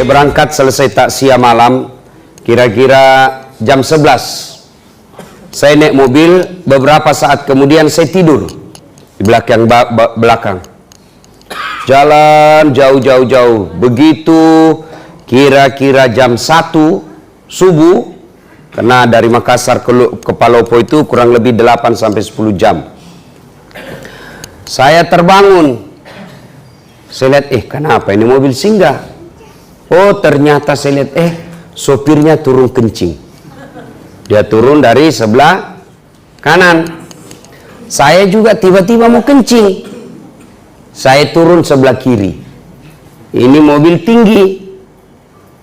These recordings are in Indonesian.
Saya berangkat selesai takziah malam, kira-kira jam 11. Saya naik mobil, beberapa saat kemudian saya tidur di belakang. Jalan jauh. Begitu kira-kira jam 1 subuh, karena dari Makassar ke Palopo itu kurang lebih 8 sampai 10 jam. Saya terbangun. Saya lihat, kenapa ini mobil singgah? Oh, ternyata saya lihat, sopirnya turun kencing. Dia turun dari sebelah kanan. Saya juga tiba-tiba mau kencing. Saya turun sebelah kiri. Ini mobil tinggi.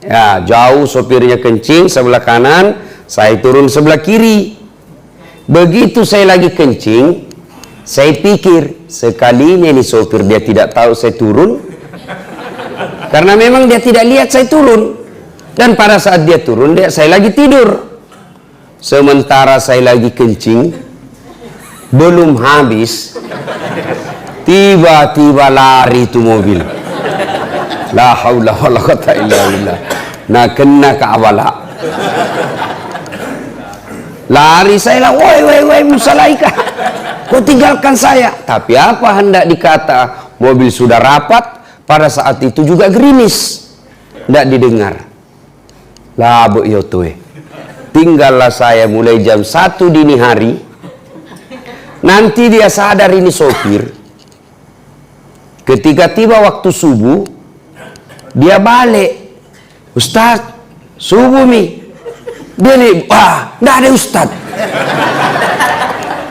Ya, jauh sopirnya kencing sebelah kanan, saya turun sebelah kiri. Begitu saya lagi kencing, saya pikir, sekalinya ini sopir dia tidak tahu saya turun. Karena memang dia tidak lihat saya turun. Dan pada saat dia turun, saya lagi tidur. Sementara saya lagi kencing, belum habis, tiba-tiba lari itu mobil. La haula wala quwata illa billah. Nah, kena ke awala. Lari saya lah, woi musalaika, kau tinggalkan saya. Tapi apa hendak dikata, mobil sudah rapat. Pada saat itu juga gerimis, tidak didengar. Lah bu yotoe, tinggallah saya mulai jam 1 dini hari. Nanti dia sadar ini sopir. Ketika tiba waktu subuh, dia balik. Ustaz, subuh mi. Dia nih, tidak ada Ustaz.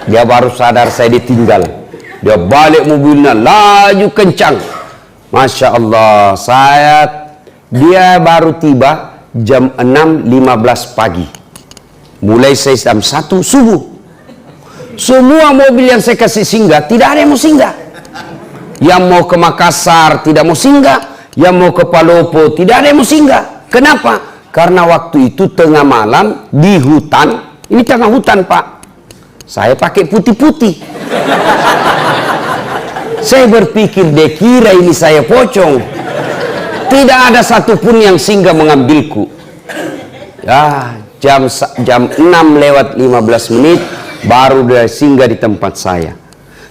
Dia baru sadar saya ditinggal. Dia balik mobilnya, laju kencang. Masya Allah, dia baru tiba jam 6.15 pagi. Mulai saya jam 1 subuh. Semua mobil yang saya kasih singgah, tidak ada yang mau singgah. Yang mau ke Makassar tidak mau singgah, yang mau ke Palopo tidak ada yang mau singgah. Kenapa? Karena waktu itu tengah malam di hutan. Ini tengah hutan, Pak. Saya pakai putih-putih. Saya berpikir, dia kira ini saya pocong. Tidak ada satupun yang singgah mengambilku. Ya, jam 6:15 baru dia singgah di tempat saya.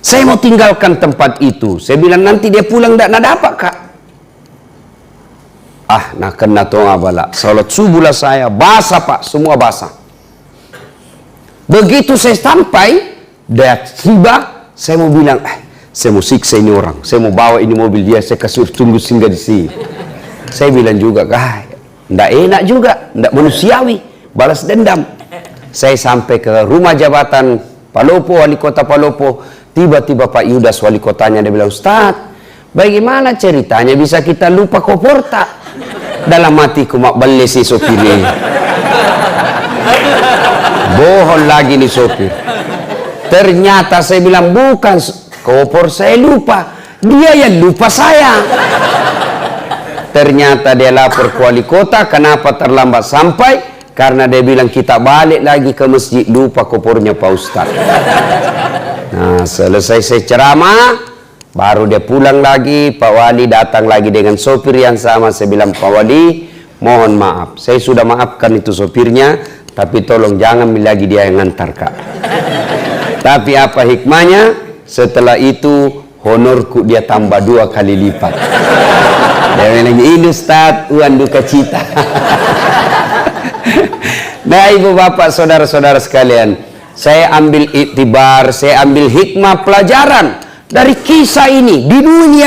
Saya mau tinggalkan tempat itu. Saya bilang nanti dia pulang tidak dapat, Kak. Nak kena tonga bala. Salat subuh lah saya, basah Pak, semua basah. Begitu saya sampai, dia tiba, saya mau bilang, saya mau siksa ini orang, saya mau bawa ini mobil dia, saya kasih tunggu singgah di sini. Saya bilang juga, tidak enak juga, tidak manusiawi, balas dendam. Saya sampai ke rumah jabatan Palopo, wali kota Palopo. Tiba-tiba Pak Yudas wali kotanya, dia bilang, Ustaz, bagaimana ceritanya bisa kita lupa koporta? Dalam hatiku mak balik si sopir ini. Bohong lagi nih sopir. Ternyata saya bilang bukan kopor saya lupa, dia yang lupa saya. Ternyata dia lapor ke wali kota, kenapa terlambat sampai? Karena dia bilang kita balik lagi ke masjid, lupa kopornya Pak Ustaz. Nah, selesai saya ceramah, baru dia pulang lagi. Pak Wali datang lagi dengan sopir yang sama. Saya bilang, Pak Wali, mohon maaf, saya sudah maafkan itu sopirnya, tapi tolong jangan lagi dia yang ngantar, Kak. Tapi apa hikmahnya? Setelah itu honorku dia tambah 2 kali lipat. Dia bilang, ini Ustaz, uang duka cita. Nah, ibu bapak saudara-saudara sekalian, saya ambil iktibar, saya ambil hikmah pelajaran dari kisah ini, di dunia.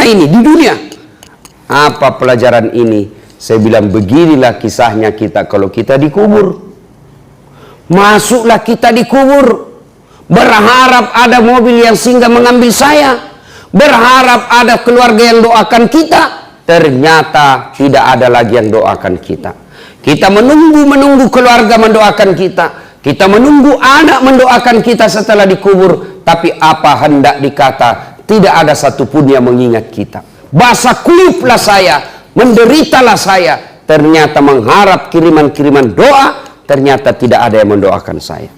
Apa pelajaran ini? Saya bilang, beginilah kisahnya kita kalau kita dikubur. Masuklah kita dikubur. Berharap ada mobil yang singgah mengambil saya. Berharap ada keluarga yang doakan kita. Ternyata tidak ada lagi yang doakan kita. Kita menunggu keluarga mendoakan kita. Kita menunggu anak mendoakan kita setelah dikubur. Tapi apa hendak dikata, tidak ada satupun yang mengingat kita. Basah kuyuplah saya, menderitalah saya. Ternyata mengharap kiriman-kiriman doa, ternyata tidak ada yang mendoakan saya.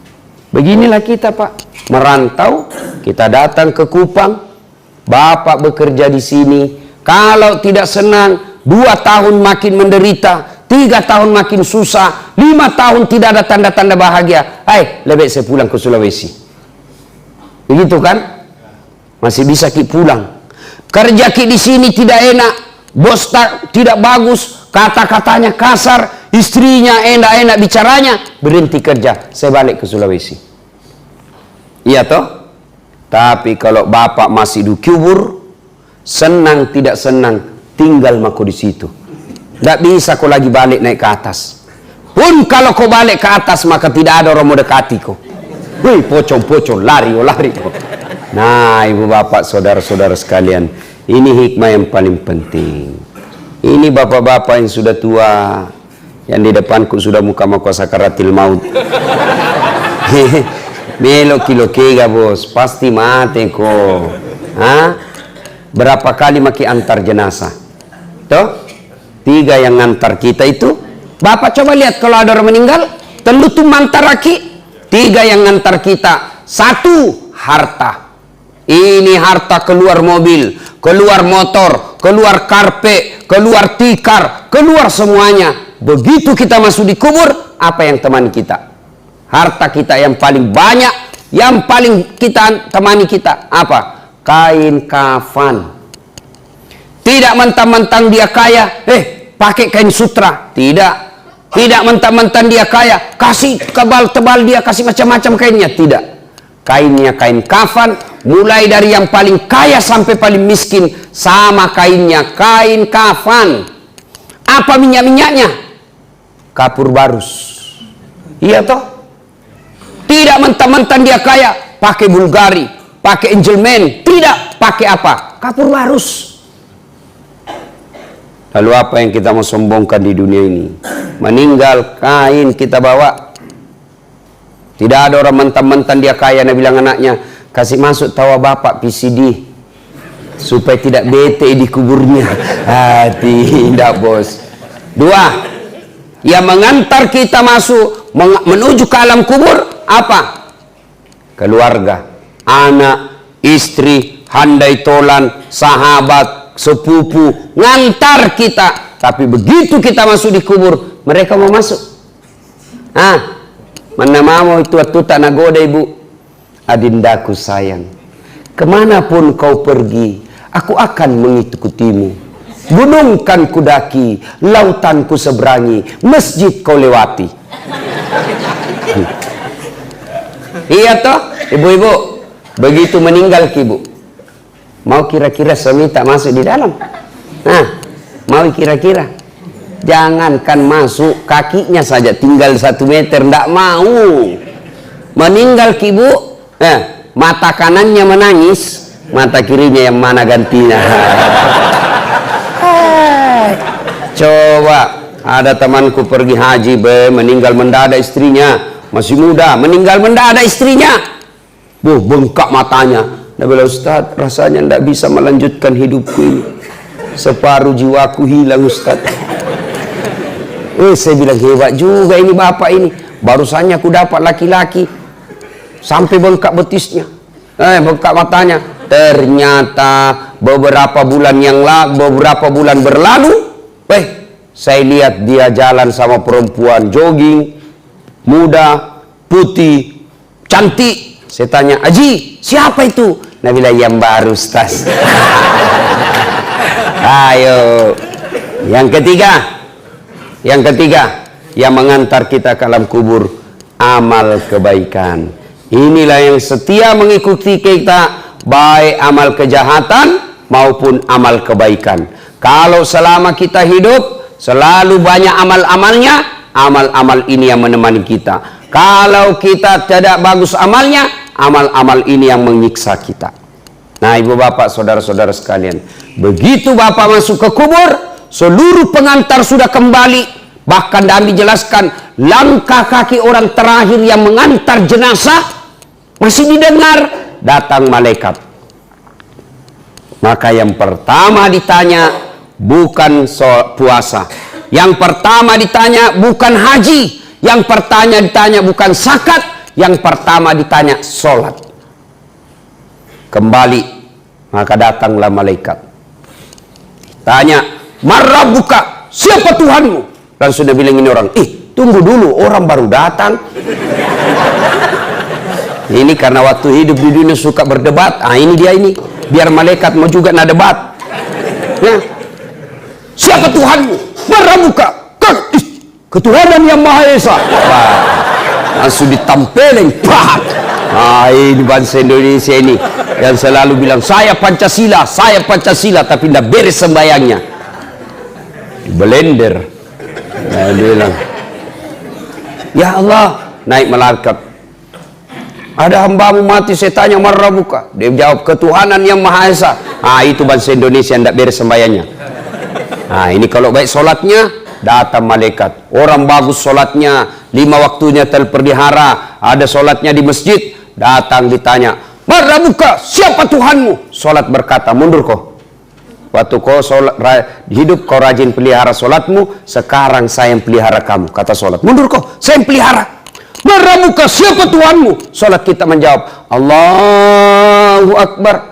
Beginilah kita, Pak, merantau, kita datang ke Kupang, Bapak bekerja di sini. Kalau tidak senang, 2 tahun makin menderita, 3 tahun makin susah, 5 tahun tidak ada tanda-tanda bahagia. Hai, lebih saya pulang ke Sulawesi. Begitu kan? Masih bisa ki pulang. Kerja ki di sini tidak enak, bos tidak bagus, kata-katanya kasar, istrinya enak-enak bicaranya, berhenti kerja, saya balik ke Sulawesi. Iya toh? Tapi kalau bapak masih di kubur, senang tidak senang, tinggal mako di situ. Tidak bisa kau lagi balik naik ke atas. Pun kalau kau balik ke atas, maka tidak ada orang mau dekati kau. Wih, pocong-pocong, lari. Nah, ibu bapak, saudara-saudara sekalian, ini hikmah yang paling penting. Ini bapak-bapak yang sudah tua, yang di depanku sudah muka sakaratil maut. Melo kilo kega bos, pasti mati kok. Berapa kali maki antar jenazah? Tuh, 3 yang ngantar kita itu. Bapak coba lihat kalau ada orang meninggal, tentu mantar laki. 3 yang ngantar kita. 1, harta. Ini harta keluar mobil, keluar motor, keluar karpet, keluar tikar, keluar semuanya. Begitu kita masuk di kubur, apa yang temani kita? Harta kita yang paling banyak, yang paling kita temani kita apa? Kain kafan. Tidak mentang-mentang dia kaya, pakai kain sutra. Tidak mentang-mentang dia kaya, kasih tebal-tebal dia, kasih macam-macam kainnya. Tidak. Kainnya kain kafan, mulai dari yang paling kaya sampai paling miskin, sama kainnya, kain kafan. Apa minyak-minyaknya? Kapur barus. Iya toh? Tidak mentang-mentang dia kaya, pakai Bulgari, pakai Angelman, tidak, pakai apa? Kapur barus. Lalu apa yang kita mau sombongkan di dunia ini? Meninggal, kain kita bawa. Tidak ada orang mentang-mentang dia kaya, nah bilang anaknya, kasih masuk tawa bapak PCD, supaya tidak bete di kuburnya. Tidak bos. 2, yang mengantar kita masuk, menuju ke alam kubur, apa? Keluarga, anak, istri, handai tolan, sahabat, sepupu, ngantar kita. Tapi begitu kita masuk di kubur, mereka mau masuk. Mana mau itu tak nagoda ibu. Adindaku sayang, kemanapun kau pergi, aku akan mengikutimu. Gunung kan kudaki, lautan ku seberangi, masjid kau lewati. Iya toh, ibu-ibu, begitu meninggal ibu, mau kira-kira suami tak masuk di dalam? Mau kira-kira? Jangankan masuk, kakinya saja tinggal 1 meter, tidak mau. Meninggal ibu, mata kanannya menangis, mata kirinya yang mana gantinya. Coba, ada temanku pergi haji, meninggal mendadak istrinya. Masih muda, meninggal mendadak istrinya. Bengkak matanya. Dia bilang, Ustaz, rasanya tidak bisa melanjutkan hidupku ini. Separuh jiwaku hilang, Ustaz. Saya bilang, hebat juga ini bapak ini. Barusannya aku dapat laki-laki. Sampai bengkak betisnya. Bengkak matanya. Ternyata beberapa bulan berlalu, saya lihat dia jalan sama perempuan jogging, muda, putih, cantik. Saya tanya, Haji, siapa itu? Nabila, yang baru, Ustaz. Ayo. Yang ketiga, yang mengantar kita ke alam kubur, amal kebaikan. Inilah yang setia mengikuti kita, baik amal kejahatan maupun amal kebaikan. Kalau selama kita hidup, selalu banyak amal-amalnya, amal-amal ini yang menemani kita. Kalau kita tidak bagus amalnya, amal-amal ini yang menyiksa kita. Nah, ibu bapak, saudara-saudara sekalian, begitu bapak masuk ke kubur, seluruh pengantar sudah kembali. Bahkan kami jelaskan, langkah kaki orang terakhir yang mengantar jenazah masih didengar, datang malaikat. Maka yang pertama ditanya bukan puasa, yang pertama ditanya bukan haji, yang pertama ditanya bukan zakat, yang pertama ditanya sholat. Kembali, maka datanglah malaikat. Tanya, Marrabuka, siapa Tuhanmu? Langsung dia bilang ini orang, tunggu dulu, orang baru datang. Ini karena waktu hidup di dunia suka berdebat. Ini dia ini, biar malaikat mau juga nak debat. Ya. Siapa Tuhanmu? Marrabuka, ketuhanan yang Maha Esa. Langsung ditampelin. Ini bangsa Indonesia ini yang selalu bilang saya Pancasila, tapi tidak beres sembayangnya. Blender. Nah, dia bilang, ya Allah, naik malaikat. Ada hambamu mati, saya tanya marrabuka. Dia jawab ketuhanan yang Maha Esa. Itu bangsa Indonesia yang tidak beres sembayangnya. Ini kalau baik solatnya, datang malaikat. Orang bagus solatnya, 5 waktunya terpelihara, ada solatnya di masjid, datang ditanya, marrabuka, siapa Tuhanmu? Solat berkata, mundur kau. Waktu kau hidup kau rajin pelihara solatmu, sekarang saya yang pelihara kamu. Kata solat, mundur kau, saya yang pelihara. Marrabuka, siapa Tuhanmu? Solat kita menjawab, Allahu Akbar.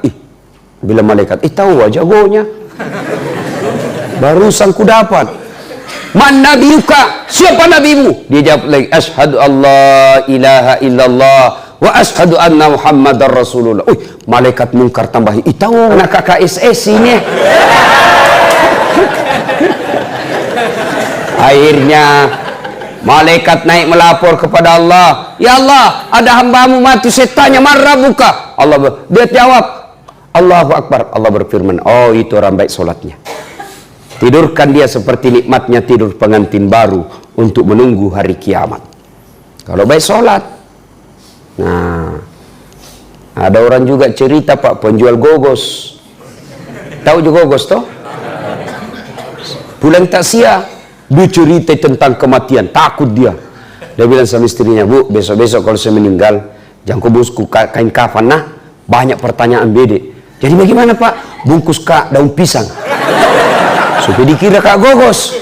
Bila malaikat, tahu jagonya. Barusan ku dapat. Man nabiyuka, siapa nabimu? Dia jawab lagi, asyhadu alla ilaha illallah wa asyhadu anna Muhammadar Rasulullah. Malaikat mungkar tambahi, tahu anak KKSS ini. Akhirnya malaikat naik melapor kepada Allah, ya Allah, ada hambamu mati, saya tanya marrabuka. Dia jawab, Allahu Akbar. Allah berfirman, itu orang baik solatnya. Tidurkan dia seperti nikmatnya tidur pengantin baru untuk menunggu hari kiamat. Kalau baik solat. Nah, ada orang juga cerita Pak, penjual gogos. Tahu juga gogos toh? Pulang takziah, dia cerita tentang kematian, takut dia. Dia bilang sama istrinya, Bu, besok-besok kalau saya meninggal, jangan kau bungkus kain kafan. Nah, banyak pertanyaan bede. Jadi bagaimana Pak? Bungkus daun pisang. Supaya dikira kak gogos.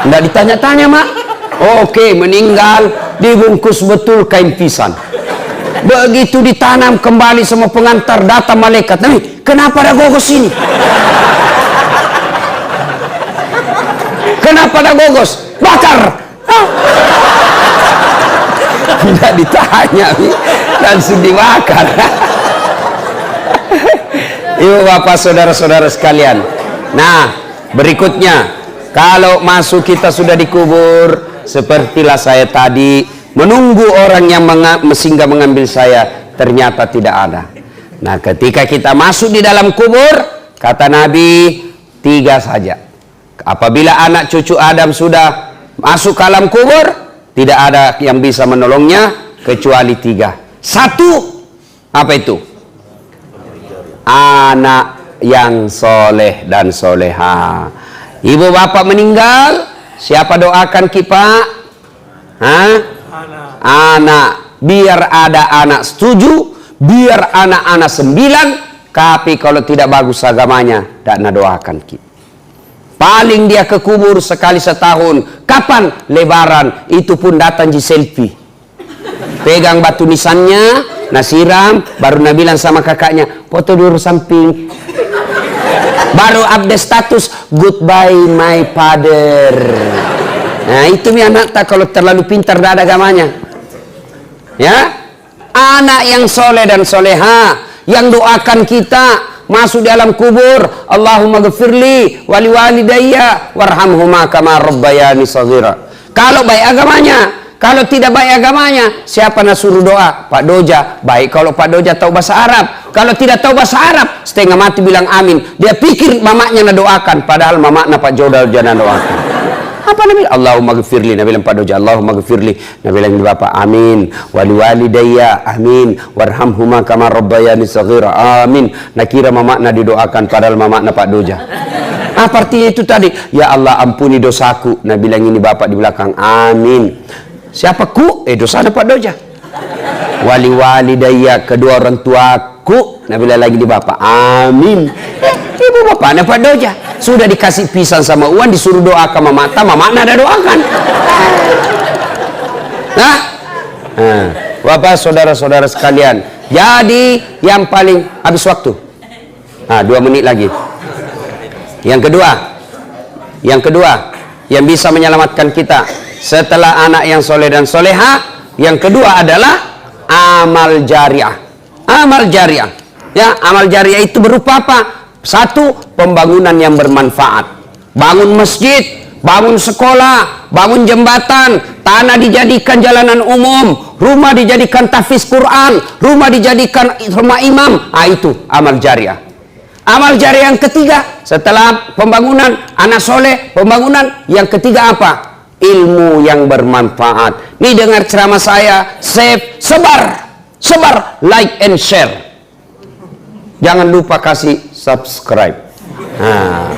Nggak ditanya-tanya mak. Oke, meninggal dibungkus betul kain pisang. Begitu ditanam kembali sama pengantar, datang malaikat. Kenapa ada gogos ini? Kenapa ada gogos? Bakar. Tidak ditanya, langsung dibakar. Ibu bapak saudara-saudara sekalian. Nah, berikutnya, kalau masuk kita sudah dikubur, sepertilah saya tadi, menunggu orang yang singgah mengambil saya, ternyata tidak ada. Nah, ketika kita masuk di dalam kubur, kata Nabi, 3 saja. Apabila anak cucu Adam sudah masuk ke alam kubur, tidak ada yang bisa menolongnya, kecuali 3. 1, apa itu? Anak yang soleh dan soleha. Ibu bapak meninggal, siapa doakan kita? Anak. Biar ada anak 7, biar anak-anak 9, tapi kalau tidak bagus agamanya, tidak doakan kita. Paling dia ke kubur sekali setahun. Kapan? Lebaran. Itu pun datang di selfie. Pegang batu nisannya, nasiram, baru Nabi bilang sama kakaknya, foto dulu samping. Baru update status, goodbye my father. Nah itu mi anak tak kalau terlalu pintar tidak ada agamanya. Ya, anak yang soleh dan soleha, yang doakan kita masuk di alam kubur. Allahumma ghafirli wali walidayya warhamhuma kama rabbayani shaghira. Kalau baik agamanya. Kalau tidak baik agamanya, siapa nak suruh doa? Pak Doja. Baik kalau Pak Doja tahu bahasa Arab. Kalau tidak tahu bahasa Arab, setengah mati bilang amin. Dia pikir mamaknya nak doakan, padahal mamaknya Pak Joda jangan doakan. Apa Nabi? Allahumma ghafirli. Nabi bilang Pak Doja, Allahumma ghafirli. Nabi bilang bapak, amin. Wali walidayya, amin. Warhamhuma kama rabbayani shaghira, amin. Nak kira mamaknya didoakan, padahal mamaknya Pak Doja. Apa artinya itu tadi? Ya Allah ampuni dosaku. Nabi bilang ini bapak di belakang, amin. Siapa ku? Dosanya Pak Doja. Wali walidayya, kedua orang tuaku. Nabi lagi di bapak, amin. Ibu bapaknya Pak Doja. Sudah dikasih pisang sama uang, disuruh doakan mamaknya ada doakan. Nah, bapak saudara-saudara sekalian. Jadi yang paling habis waktu. 2 menit lagi. Yang kedua, yang bisa menyelamatkan kita setelah anak yang soleh dan soleha, yang kedua adalah amal jariah. Amal jariah, ya, amal jariah itu berupa apa? Satu, pembangunan yang bermanfaat. Bangun masjid, bangun sekolah, bangun jembatan, tanah dijadikan jalanan umum, rumah dijadikan tahfiz Quran, rumah dijadikan rumah imam. Itu amal jariah. Amal jariah yang ketiga, setelah pembangunan anak soleh, pembangunan yang ketiga apa? Ilmu yang bermanfaat. Nih dengar ceramah saya, save, sebar, like and share. Jangan lupa kasih subscribe. Nah,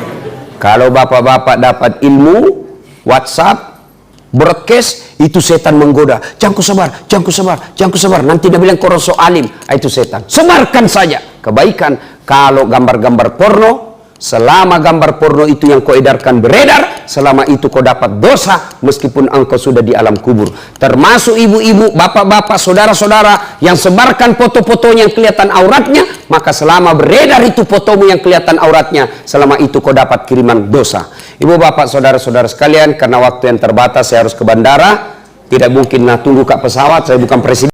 kalau bapak-bapak dapat ilmu, WhatsApp, broadcast, itu setan menggoda. Jangan ku sebar. Nanti dia bilang koroso alim. Itu setan. Sebarkan saja kebaikan. Kalau gambar-gambar porno, selama gambar porno itu yang kau edarkan beredar, selama itu kau dapat dosa meskipun engkau sudah di alam kubur. Termasuk ibu-ibu, bapak-bapak, saudara-saudara yang sebarkan foto-fotonya yang kelihatan auratnya, maka selama beredar itu fotomu yang kelihatan auratnya, selama itu kau dapat kiriman dosa. Ibu bapak saudara-saudara sekalian, karena waktu yang terbatas saya harus ke bandara, tidak mungkin tunggu ke pesawat, saya bukan presiden.